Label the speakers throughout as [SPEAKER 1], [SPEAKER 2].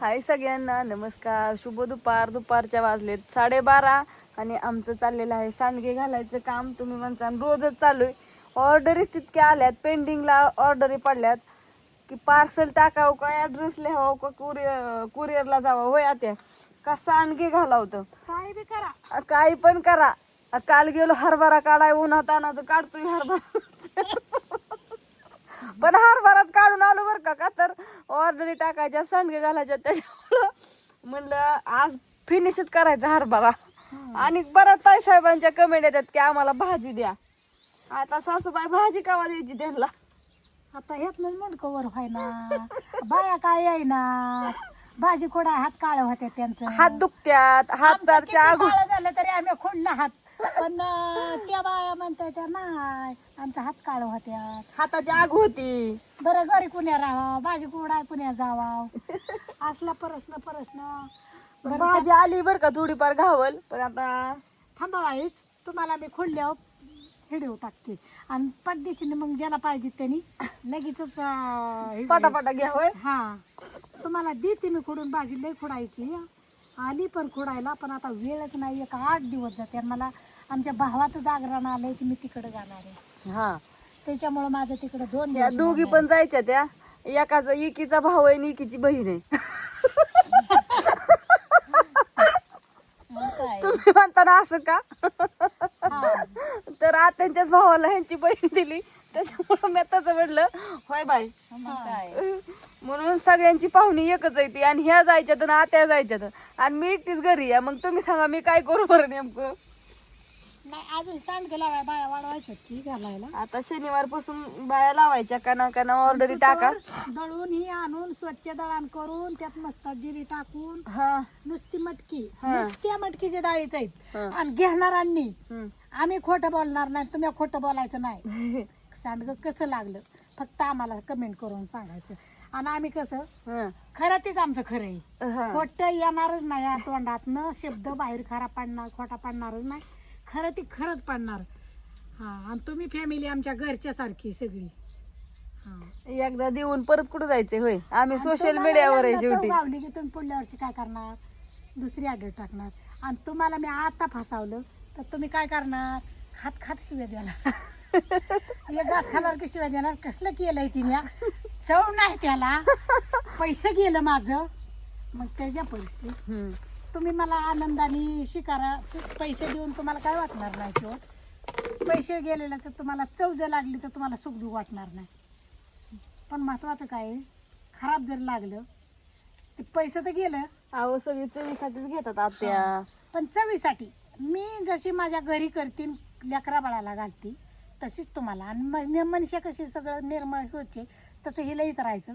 [SPEAKER 1] हाय सगळ्यांना नमस्कार, शुभ दुपार. दुपारच्या वाजलेत 12:30 आणि आमचं चाललेलं आहे सांडगे घालायचं काम. तुम्ही म्हणता रोजच चालू आहे. ऑर्डरीच तितक्या आल्यात, पेंडिंगला ऑर्डरी पडल्यात की पार्सल टाकावं का ॲड्रेस लिहावं का कुरिअरला जावं. होय आत्या का सांडगे घालावतं
[SPEAKER 2] काय बी करा.
[SPEAKER 1] काही पण करा. काल गेलो हरभरा काढाय उन्हात आणा तर काढतोय हरभरा पण हरभरात काढून आलो बरं का तर ऑर्डरी टाकायच्या सांडगे घालायच्या त्याच्यामुळं म्हणलं आज फिनिशच करायचा हरभरा. आणि बऱ्याच ताई साहेबांच्या कमेंट येतात की आम्हाला भाजी द्या. आता सासूबाई भाजी कावा द्यायची त्यांना.
[SPEAKER 2] आता ह्यातलं मुंडकवर व्हायना बाया काय येईना. भाजी खोडा हात काळ होते त्यांचं.
[SPEAKER 1] हात दुखत्यात, हाताच्या आगू
[SPEAKER 2] काळ झालं तरी आम्ही खोडला हात. पण त्या बाया म्हणतात त्या नाही आमचा हात काळ होत्यात.
[SPEAKER 1] हाताची आग होती.
[SPEAKER 2] बरं घरी कुण्या राहावं भाजी कुडा कुण्या जावाव असला प्रश्न.
[SPEAKER 1] भाजी आली बरं का थोडीफार घावल पण आता
[SPEAKER 2] थांबावाईच तुम्हाला मी खोडल्यावर व्हिडिओ टाकते आणि पटदिशीने मग ज्याला पाहिजे त्यांनी लगेचच
[SPEAKER 1] पटापटा घ्या. होय
[SPEAKER 2] हा तुम्हाला देते मी खोडून. भाजी लई खोडायची आली पण खोडायला पण आता वेळच नाही. एक 8 दिवस जाते आणि मला आमच्या भावाचं जागरण आलंय की मी तिकडे जाणार आहे.
[SPEAKER 1] हा
[SPEAKER 2] त्याच्यामुळं माझं तिकडे 2
[SPEAKER 1] त्या
[SPEAKER 2] दिवस
[SPEAKER 1] दोघी पण जायच्या त्या. एकाचा एकीचा भाऊ आहे आणि एकीची बहीण आहे. तुम्ही म्हणताना असं का तर आत्यांच्याच भावाला ह्यांची बहीण दिली त्याच्यामुळं मी तसं म्हटलं होय बाई म्हणून सगळ्यांची पाहुणी एकच आहे ती. आणि ह्या जायच्यात आणि आत्या जायच्यात आणि मी एकटीच घरी आहे. मग तुम्ही सांगा मी काय करू बरं नेमकं.
[SPEAKER 2] नाही अजून सांडगं लावाय बाया वाढवायच्यात की घालायला.
[SPEAKER 1] आता शनिवार पासून बाया लावायच्या काना ऑर्डरी टाका.
[SPEAKER 2] दळून ही आणून स्वच्छ दळण करून त्यात मस्त जिरी टाकून
[SPEAKER 1] हा
[SPEAKER 2] नुसती मटकी
[SPEAKER 1] हा.
[SPEAKER 2] नुसत्या मटकीच्या डाळीच आहेत.
[SPEAKER 1] हा.
[SPEAKER 2] आणि घेणाऱ्यांनी
[SPEAKER 1] हम्म.
[SPEAKER 2] आम्ही खोटं बोलणार नाही. तुम्ही खोटं बोलायचं नाही. सांडगं कसं लागलं फक्त आम्हाला कमेंट करून सांगायचं. आणि आम्ही कसं
[SPEAKER 1] हा.
[SPEAKER 2] खरं तेच आमचं खरं आहे.
[SPEAKER 1] हा.
[SPEAKER 2] खोटं येणारच नाही या तोंडातनं. शब्द बाहेर खरा पडणार खोटा पडणारच नाही. खरं ती खरंच पडणार. हा आणि तुम्ही फॅमिली आमच्या घरच्या सारखी सगळी. हा
[SPEAKER 1] एकदा देऊन परत कुठं जायचंय. होय आम्ही
[SPEAKER 2] आणि
[SPEAKER 1] सोशल
[SPEAKER 2] तुम्हाला
[SPEAKER 1] मीडियावर आहे
[SPEAKER 2] एकदा
[SPEAKER 1] शेवटी.
[SPEAKER 2] चव गावली की तुम्ही पुढल्या वर्षी काय करणार दुसरी ऑर्डर टाकणार. आणि तुम्हाला मी आता फसावलं तर तुम्ही काय करणार खात खात शिव्या द्यायला. एक घास खाणार की शिव्या देणार. कसलं केलंय तिने चव नाही त्याला. पैसे गेलं माझं मग त्याच्या पैसे
[SPEAKER 1] हम्म.
[SPEAKER 2] तुम्ही मला आनंदाने शिकारा पैसे देऊन तुम्हाला काय वाटणार नाही. शेवट पैसे गेलेले तर तुम्हाला चव जर लागली तर तुम्हाला सुख दुःख वाटणार नाही. पण महत्वाचं काय आहे, खराब जर लागलं ते पैसे तर गेलं.
[SPEAKER 1] अहो सगळी चवीसाठीच घेतात आत्या.
[SPEAKER 2] पण चवीसाठी मी जशी माझ्या घरी करते लेकरा बाळाला घालते तशीच तुम्हाला. आणि मनुष्य कशी सगळं निर्मळ स्वच्छ तसं हिला इथं राहायचं.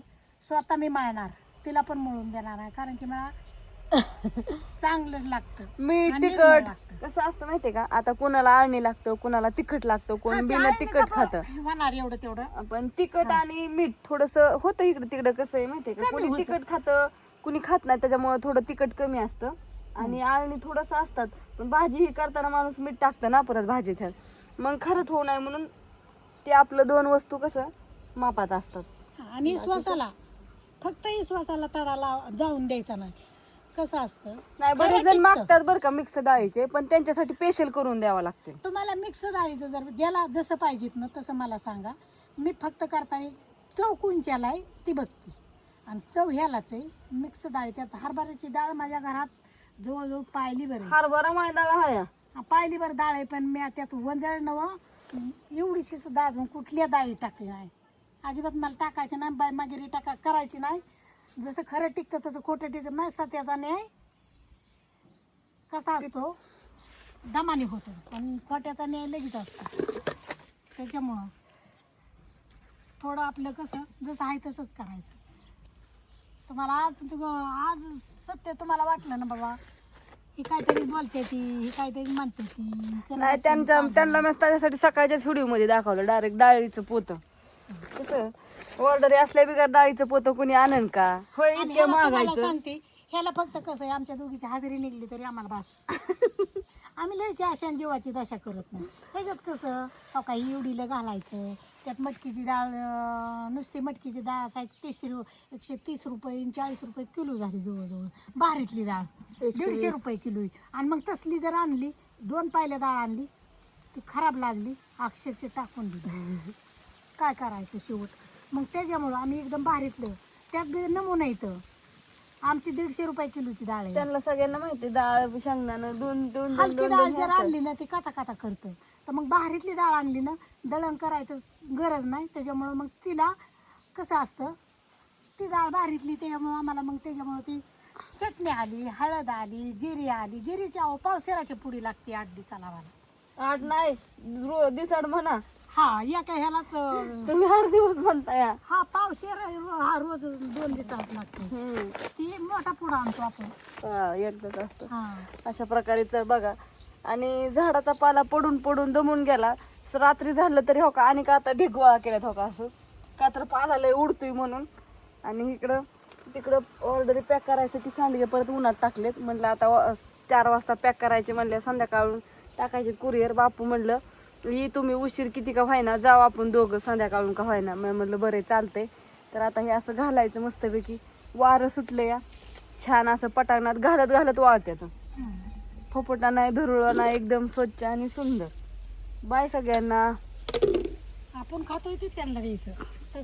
[SPEAKER 2] स्वतः मी मळणार तिला पण मळून देणार आहे. कारण की मला चांगलं लागतं.
[SPEAKER 1] मीठ
[SPEAKER 2] आणि
[SPEAKER 1] तिखट
[SPEAKER 2] निर्मळ लागतं.
[SPEAKER 1] कसं असतं माहितीये का. आता कुणाला आळणी लागतं कुणाला तिखट लागतं
[SPEAKER 2] हा,
[SPEAKER 1] कोण
[SPEAKER 2] ते
[SPEAKER 1] बिना
[SPEAKER 2] आहे
[SPEAKER 1] तिखट
[SPEAKER 2] ना,
[SPEAKER 1] खातं.
[SPEAKER 2] होणार एवढं तेवढं.
[SPEAKER 1] पण तिखट आणि मीठ थोडस होतं इकडे तिकडे. कसं आहे माहितीये का
[SPEAKER 2] कमी
[SPEAKER 1] कोणी
[SPEAKER 2] होतं.
[SPEAKER 1] तिखट खातं कुणी खात नाही त्याच्यामुळे थोडं तिखट कमी असतं. आणि आळणी थोडस असतात. पण भाजी ही करताना माणूस मीठ टाकतं ना परत भाजीत मग खरट होऊ नये म्हणून ते आपलं 2 वस्तू कसं मापात असतात.
[SPEAKER 2] आणि श्वासाला फक्त श्वासाला तडाला जाऊन द्यायचा नाही. कसं असतं
[SPEAKER 1] नाही
[SPEAKER 2] खरं
[SPEAKER 1] बरेच जण
[SPEAKER 2] टिकतं.
[SPEAKER 1] मागतात बरं का मिक्स डाळीचे पण त्यांच्यासाठी स्पेशल करून द्यावं लागते.
[SPEAKER 2] तुम्हाला मिक्स डाळीचं जर ज्याला जसं पाहिजेत ना तसं मला सांगा. मी फक्त करताना चव कोणच्याला आहे ती बघते आणि चव ह्यालाच आहे. मिक्स डाळी त्यात हरभऱ्याची डाळ माझ्या घरात जवळजवळ पाहिली बरं
[SPEAKER 1] हरभरा मैदाला हाय
[SPEAKER 2] पाहिली बरं डाळ आहे. पण मी त्यात वंजळ नवं एवढीशी सुद्धा अजून कुठल्या डाळी टाकली नाही. अजिबात मला टाकायची नाही. बाय मागिरी करायची नाही. जसं खरं टिकतं तसं खोटं टिकत नाही. सत्याचा न्याय कसा असतो दमाने होतो पण खोट्याचा न्याय लगेच असतो. त्याच्यामुळं थोडं आपलं कसं जसं आहे तसंच करायचं. तुम्हाला आज सत्य तुम्हाला वाटलं ना बाबा ही काहीतरी बोलते ती ही काहीतरी म्हणते ती
[SPEAKER 1] नाही त्यांना मी त्याच्यासाठी सकाळच्याच व्हिडिओ मध्ये दाखवलं डायरेक्ट डाळीचं पोतं. कसं ऑर्डर असल्या बिगर डाळीचं पोतं कुणी आणन का. होय
[SPEAKER 2] आणि
[SPEAKER 1] इतके
[SPEAKER 2] ह्याला तुम्हाला
[SPEAKER 1] महागायचं.
[SPEAKER 2] सांगते ह्याला फक्त कसं आहे आमच्या दोघीची हजेरी निघली तरी आम्हाला बास. आम्ही लयची अशा जीवाची दशा करत नाही. त्याच्यात कसं काही एवढीला घालायचं त्यात मटकीची डाळ नुसती मटकीची डाळ असा 130 रुपये 40 रुपये किलो झाली जवळजवळ. बारीतली डाळ 150 रुपये किलो. आणि मग तसली जर आणली 2 पायल्या डाळ आणली ती खराब लागली अक्षरशः टाकून दिली. काय करायचं शेवट. मग त्याच्यामुळं आम्ही एकदम बारीतलं त्यात बी नमुना येतं. आमची 150 रुपये किलोची डाळ आहे.
[SPEAKER 1] त्यांना सगळ्यांना माहिती डाळ शेंगदाणं दोन दोन दोन
[SPEAKER 2] हलकी
[SPEAKER 1] दोन
[SPEAKER 2] डाळ
[SPEAKER 1] दोन
[SPEAKER 2] जर
[SPEAKER 1] असतात.
[SPEAKER 2] आणली ना ती काचा काचा करतं. तर मग बाहेरीतली डाळ आणली ना दळण करायचं गरज नाही. त्याच्यामुळं मग तिला कसं असतं ती डाळ बाहेरीतली त्याच्यामुळं आम्हाला मग त्याच्यामुळं ती चटणी आली, हळद आली, जिरी आली. जिरीची पावसाळ्याची पुडी लागते 8 दिवसाला आम्हाला.
[SPEAKER 1] 8 नाही दिसाड म्हणा.
[SPEAKER 2] हा या काय ह्यालाच
[SPEAKER 1] तुम्ही 8 दिवस म्हणताय.
[SPEAKER 2] हा पावशेर हा रोज 2 दिवसात लागते. ती मोठा पुडा आणतो आपण.
[SPEAKER 1] एकदाच असतं.
[SPEAKER 2] हा
[SPEAKER 1] अशा प्रकारे चल बघा. आणि झाडाचा पाला पडून पडून दमून गेला. रात्री झालं तरी हो का आणि का आता ढिगवा केल्यात हो का असं का तर पाला लय उडतोय म्हणून. आणि इकडं तिकडं ऑर्डर पॅक करायसाठी सांडगे परत उन्हात टाकलेत. म्हणलं आता 4 वाजता पॅक करायचे म्हणले संध्याकाळून टाकायचे कुरिअर. बापू म्हणलं ही तुम्ही उशीर किती का व्हायना जाऊ आपण दोघं संध्याकाळून का व्हायना. मी म्हणलं बरं चालतंय. तर आता हे असं घालायचं मस्तपैकी. वारं सुटलं या छान असं पटांगणात घालत घालत वाळत्यात. फोपटा नाही धुरळा नाही एकदम स्वच्छ आणि सुंदर. बाय सगळ्यांना.
[SPEAKER 2] आपण खातोय ते त्यांना द्यायचं.